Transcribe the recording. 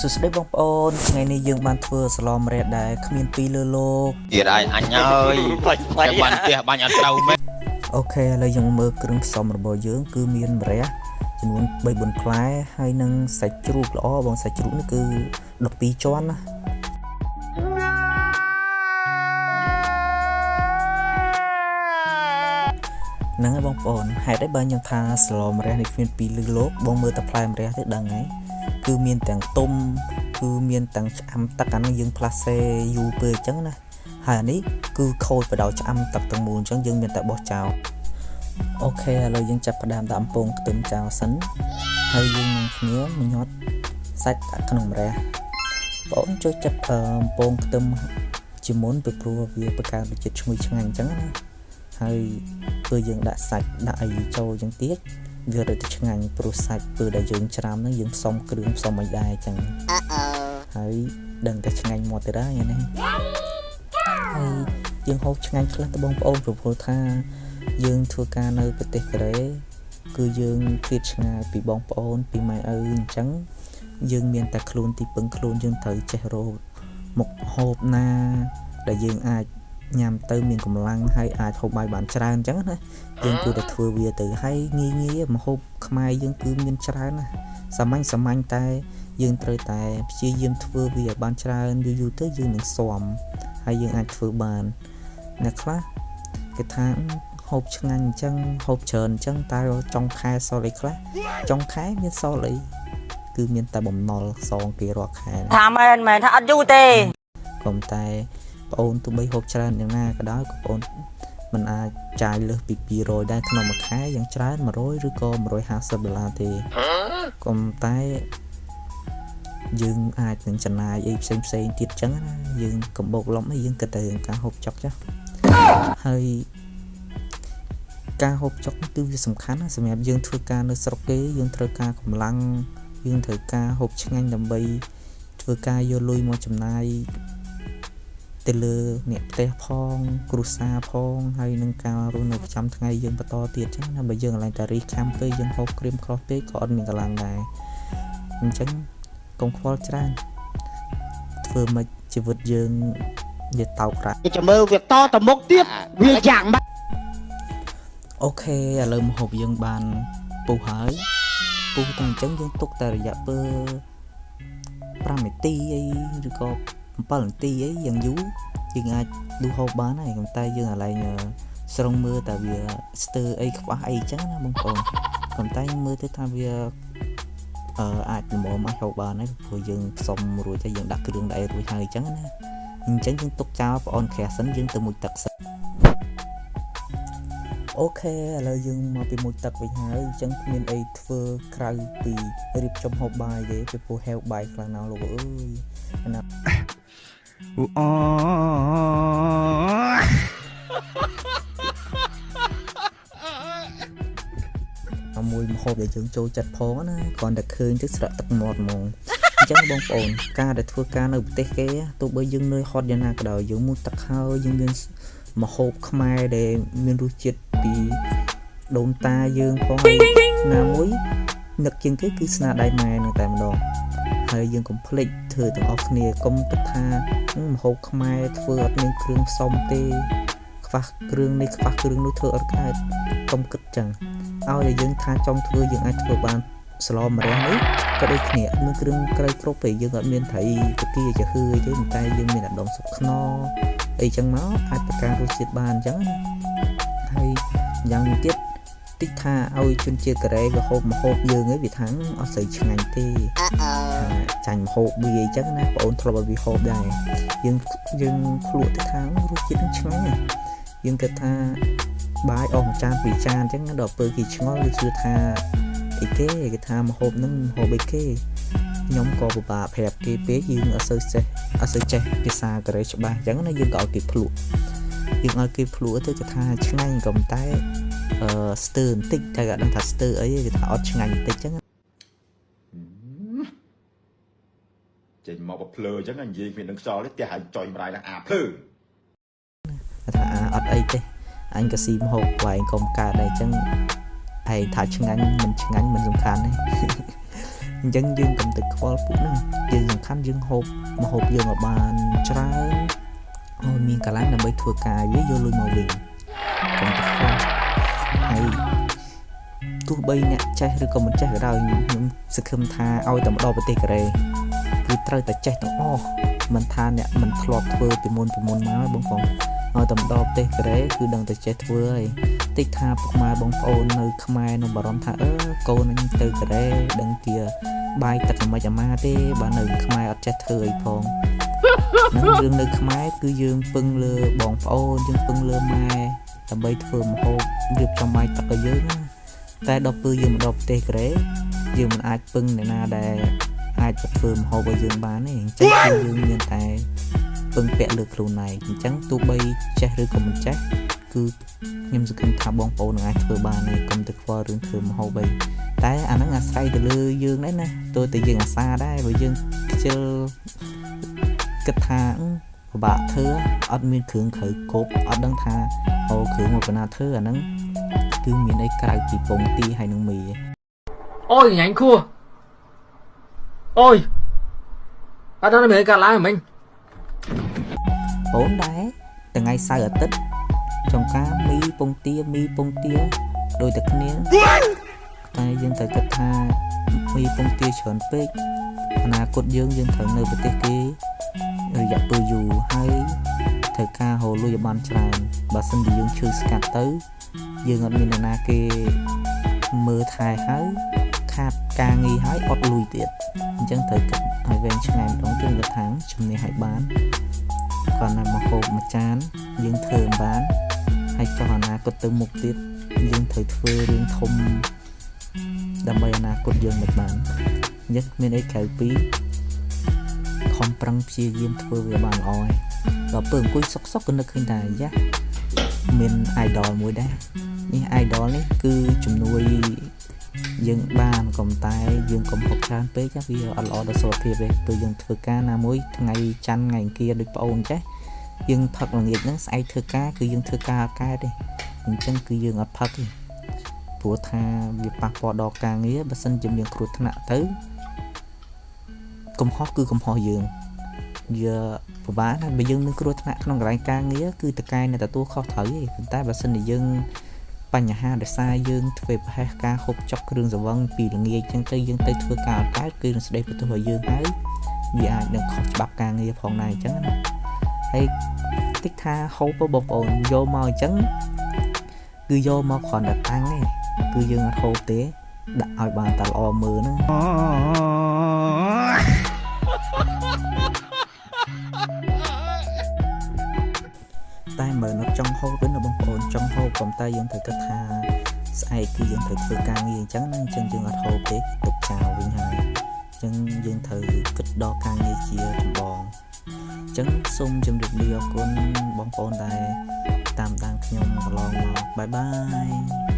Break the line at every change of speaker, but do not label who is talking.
សួស្តីបងប្អូនថ្ងៃនេះយើងបានធ្វើស្លម្រះដែរគ្មានពីលើលោក
ទៀតអញអើយតែបានផ្ទះបាញ់អត់ត្រូវមែន
អូខេឥឡូវយើងមើលគ្រឿងផ្សំរបស់យើងគឺមានម្រះចំនួន3-4ផ្លែហើយនឹងសាច់ជ្រូកល្អបងសាច់ជ្រូកនេះគឺ12ជាន់ណាហ្នឹងហើយបងប្អូនហេតុអីបើខ្ញុំថាស្លម្រះនេះគ្មានពីលើលោកបងមើលតែផ្លែម្រះទេដឹងហើយគឺមានទាំងទុំគឺមានទាំងឆ្អឹងទឹកអានេះយើងផ្លាសេយូរពេកអញ្ចឹងណាហើយអានេះគឺខូចបដោយឆ្អឹងទឹកទាំងមូលអញ្ចឹងយើងមានតែបោះចោលអូខេឥឡូវយើងចាប់ផ្ដើមដាក់អំពងខ្ទឹមចោលសិនហើយយើងនឹងគ្នាញ៉ាត់សាច់ដាក់ក្នុងម្រះបងអូនចូលចាប់អំពងខ្ទឹមជាមុនពីព្រោះវាបង្កើនរសជាតិឈ្ងុយឆ្ងាញ់អញ្ចឹងណាហើយពេលយើងដាក់សាច់ដាក់អីចូលអញ្ចឹងទៀតវារឹតតែឆ្ងាញ់ព្រោះសាច់ពេលដែលយើងច្រាំហ្នឹងយើងផ្សំគ្រឿងផ្សំអីដែរអញ្ចឹងហើយដឹងតែឆ្ងាញ់មាត់ទៅដែរណាហើយយើងហូបឆ្ងាញ់ខ្លះទៅបងប្អូនព្រោះថាយើងធ្វើការនៅប្រទេសកូរ៉េគឺយើងឃ្លាតឆ្ងាយពីបងប្អូនពីម៉ែឪអញ្ចឹងយើងមានតែខ្លួនទីពឹងខ្លួនយើងត្រូវចេះរកមុខហូបណាដែលយើងអាចញ៉ាំទៅមានកម្លាំងហើយអាចហូបបាយបានច្រើនអញ្ចឹងណាយើងគួរតែធ្វើវាទៅហើយងាយម្ហូបខ្មែរយើងគឺមានច្រើនណាសាមញ្ញតែយើងត្រូវតែព្យាយាមធ្វើវាឲ្យបានច្រើនយូរទៅយើងនឹងស៊ាំហើយយើងអាចធ្វើបានអ្នកខ្លះគេថាហូបឆ្ងាញ់អញ្ចឹងហូបច្រើនអញ្ចឹងតើចុងខែសល់អីខ្លះចុងខែមានសល់អីគឺមានតែបំណុលសងគេរាល់ខែ
ថាមែនថាអត់យូរទេ
កុំតែបងអូនទោះបីហូបច្រើនយ៉ាងណាក៏ដោយក៏បងអូនមិនអាចចាយលើសពី200ដែរក្នុងមួយខែយ៉ាងច្រើន100ឬក៏$150ទេកុំតែយើងអាចនឹងចំណាយអីផ្សេងទៀតចឹងណាយើងកំបោកលំអីយើងគិតតែរឿងការហូបចុកចាហើយការហូបចុកគឺវាសំខាន់ណាសម្រាប់យើងធ្វើការនៅស្រុកគេយើងត្រូវការកម្លាំងយើងត្រូវការហូបឆ្ងាញ់ដើម្បីធ្វើការយកលុយមកចំណាយទៅលើអ្នកផ្ទះផងគ្រួសារផងហើយនឹងការរស់នៅប្រចាំថ្ងៃយើងបន្តទៀតចឹងណាបើយើងកន្លែងតែរីខាំពេកយើងហូបក្រៀមក្រោះពេកក៏អត់មានកម្លាំងដែរអញ្ចឹងកុំខ្វល់ច្រើនធ្វើមកជីវិតយើងវាតោករ៉ា
ចាំមើលវាតទៅមុខទៀតវាយ៉ាងម៉េច
អូខេឥឡូវម្ហូបយើងបានពុះហើយពុះតែអញ្ចឹងយើងទុកតែរយៈពេល5នាទីអីឬក៏7នាទីអីយ៉ាងយូរយើងអាចដួសហូបបានហើយតែយើងអាឡែងស្រង់មើលតែវាស្ទើរអីខ្វះអីចឹងណាបងប្អូនប៉ុន្តែមើលទៅថាវាអាចល្មមអាចហូបបានហើយព្រោះយើងផ្សំរួចហើយយើងដាក់គ្រឿងដែររួចហើយចឹងណាអញ្ចឹងយើងទុកចោលប្អូនក្រាស់សិនយើងទៅមុជទឹកសិនអូខេឥឡូវយើងមកពីមុជទឹកវិញហើយអញ្ចឹងគ្មានអីធ្វើក្រៅពីរៀបចំហូបបាយទេពីព្រោះហេវបាយខ្លាំងណាស់លោកអើយណាអូមួយម្ហូបដែលយើងចូលចិត្តផងណាគ្រាន់តែឃើញទៅស្រក់ទឹកមាត់ហ្មងអញ្ចឹងបងប្អូនការដែលធ្វើការនៅប្រទេសគេទោះបីយើងនឿយហត់យ៉ាងណាក៏ដោយយើងមុជទឹកហើយយើងមានម្ហូបខ្មែរដែលមានរសជាតិពីដូនតាយើងផងណាមួយនឹកជាងគេគឺស្នាដៃម៉ែនឹងតែម្ដងហើយយើងកុំភ្លេចធ្វើទាំងអស់គ្នាកុំគិតថាម្ហូបខ្មែរធ្វើអត់មានគ្រឿងផ្សំទេខ្វះគ្រឿងនេះខ្វះគ្រឿងនោះធ្វើអត់កើតកុំគិតចឹងឲ្យតែយើងថាចង់ធ្វើយើងអាចធ្វើបានស្លម្រះនេះក៏ដូចគ្នាអត់មានគ្រឿងក្រៅគ្រប់ទេយើងអត់មានត្រីកាគីចាហឺទេតែយើងមានអាដុំសុកខ្នុរអីចឹងមកអាចបង្កើនរសជាតិបានអញ្ចឹងណាហើយយ៉ាងទៀតតិចថាឲ្យជនជាតិកូរ៉េវាហូបម្ហូបយើងឯងវាថាអត់ស្អីឆ្ងាញ់ទេចាញ់ម្ហូបវាអញ្ចឹងណាបងអូនធ្លាប់ឲ្យវាហូបដែរយើងភ្លក់ទៅថារសជាតិនឹងឆ្ងាញ់យើងគិតថាបាយអស់មួយចានពីរចានអញ្ចឹងដល់ពេលគេឆ្ងល់វាជឿថាអីគេថាម្ហូបហ្នឹងម្ហូបអីគេខ្ញុំក៏ពិបាកប្រាប់គេពេកយើងអត់សូវចេះភាសាកូរ៉េច្បាស់អញ្ចឹងណាយើងក៏ឲ្យគេភ្លក់យើងឲ្យគេភ្លក់ទៅគេថាឆ្ងាញ់ក៏តែស្ទើរបន្តិចតែក៏ដឹងថាស្ទើរអីគេថាអត់ឆ្ងាញ់បន្តិចអញ្ចឹង
ចេញមកភ្លើអញ្ចឹងនិយាយគ្មាននឹងខ្យល់ទេផ្ទះឲ្យចុយម្ដាយឡើងអាភ្លើ
ថាអត់អីទេអញក៏ស៊ីម្ហូបវែងកុំកើតដែរអញ្ចឹងឯងថាឆ្ងាញ់មិនឆ្ងាញ់មិនសំខាន់ទេ អញ្ចឹងយើងកុំទៅខ្វល់ពួកហ្នឹងយើងសំខាន់យើងហូបមកហូបយើងឲ្យបានច្រើនឲ្យមានកន្លែងដើម្បីធ្វើការវាយកលុយមកវិញកុំទៅខ្វល់ហើយទោះបីអ្នកចេះឬក៏មិនចេះក៏ដោយខ្ញុំសង្ឃឹមថាឲ្យតែម្ដងប្រទេសកូរ៉េគឺត្រូវតែចេះទាំងអស់មិនថាអ្នកមិនធ្លាប់ធ្វើពីមុនមកបងប្អូនឲ្យតែម្ដងប្រទេសកូរ៉េគឺដឹងតែចេះធ្វើហើយតិចថាពុកម៉ែបងប្អូននៅខ្មែរនៅបារម្ភថាកូននឹងទៅកូរ៉េដឹងជាបាយទឹកមិនអាម៉ាទេបើនៅខ្មែរអត់ចេះធ្វើអីផងនឹងរឿងនៅខ្មែរគឺយើងពឹងលើបងប្អូនយើងពឹងលើម៉ែដើម្បីធ្វើម្ហូបរៀបចំបាយទឹកឲ្យយើងណាតែដល់ពេលយើងមកដល់ប្រទេសកូរ៉េយើងមិនអាចពឹងអ្នកណាដែលអាចទៅធ្វើម្ហូបឲ្យយើងបានទេអញ្ចឹងគឺយើងមានតែពឹងពាក់លើខ្លួនឯងអញ្ចឹងទោះបីចេះឬក៏មិនចេះគឺខ្ញុំសង្ឃឹមថាបងប្អូននឹងអាចធ្វើបានហើយកុំទៅខ្វល់រឿងធ្វើម្ហូបអីតែអាហ្នឹងអាស្រ័យទៅលើយើងដែរណាទោះតែយើងអាសាដែរបើយើងខ្ជិលគិតថាពិបាកធ្វើអត់មានគ្រឿងក្រៅគ្រប់អត់ដឹងថាអូគ្រឿងមកបណ្ណាធ្វើអាហ្នឹងគឺមានអីក្រៅពីពងទាហើយនឹងមី
អូយញ៉ាញ់ខួអូយអត់ដឹងមានកាត់ឡើងមិញ
បងដែរថ្ងៃសៅរ៍អាទិត្យចុងការមីពងទាដូចតែគ្នាតែយើងត្រូវគិតថាមីពងទាច្រើនពេកអនាគតយើងត្រូវនៅប្រទេសគេរយៈពេលយូរហើយត្រូវការហូរលុយឲ្យបានច្រើនបើសិនជាយើងឈឺស្កាត់ទៅយើងអត់មានអ្នកណាគេមើលថែហើយខាតការងារហើយអត់លុយទៀតអញ្ចឹងត្រូវគិតឲ្យវែងឆ្ងាយម្ដងទៀតគាត់ថាជំនះឲ្យបានគាត់ណាមកហូបមួយចានយើងធ្វើបានហើយចុះអនាគតទៅមុខទៀតយើងត្រូវធ្វើរឿងធំដើម្បីអនាគតយើងមិនបានអញ្ចឹងមានអីក្រៅពីខំប្រឹងព្យាយាមធ្វើវាបានល្អហើយដល់ពេលអង្គុយសុកក៏នឹកឃើញថាយ៉ាមាន idol មួយដែរនេះ idol នេះគឺជំនួយយើងបានកុំតែយើងកុំហូបច្រើនពេកវាអត់ល្អដល់សុខភាពទេពេលយើងធ្វើការណាមួយថ្ងៃច័ន្ទថ្ងៃអង្គារដូចប្អូនចេះយើងផឹកល្ងាចហ្នឹងស្អែកធ្វើការគឺយើងធ្វើការអត់កែទេអញ្ចឹងគឺយើងអត់ផឹកទេព្រោះថាវាប៉ះពាល់ដល់ការងារបើសិនជាមានគ្រោះថ្នាក់ទៅកំហុសគឺកំហុសយើងវាពិបាកណាស់បើយើងមានគ្រោះថ្នាក់ក្នុងកន្លែងការងារគឺតកែអ្នកទទួលខុសត្រូវទេប៉ុន្តែបើសិនជាយើងបញ្ហាដោយសារយើងធ្វើប្រហែសការហូបចុកគ្រឿងសង្វឹងពីល្ងាចអញ្ចឹងទៅយើងទៅធ្វើការអត់កើតគឺនឹងស្ដីបន្ទោសឲ្យយើងហើយវាអាចនឹងខុសច្បាប់ការងារផងដែរអញ្ចឹងណាហើយតិចថាហូបបងប្អូនយកមកអញ្ចឹងគឺយកមកគ្រាន់តែតាំងទេគឺយើងអត់ហូបទេដាក់ឲ្យបានតែល្អមើលហ្នឹងតែមើលនៅចង់ហូបវិញបងប្អូនចង់ហូបប៉ុន្តែយើងត្រូវគិតថាស្អែកគឺយើងត្រូវធ្វើការងារអញ្ចឹងណាអញ្ចឹងយើងអត់ហូបទេទុកចោលវិញហើយអញ្ចឹងយើងត្រូវគិតដល់ការងារជាចម្បងអញ្ចឹងសូមជម្រាបលាអរគុណបងប្អូនដែលតាមដានខ្ញុំកន្លងមកបាយបាយ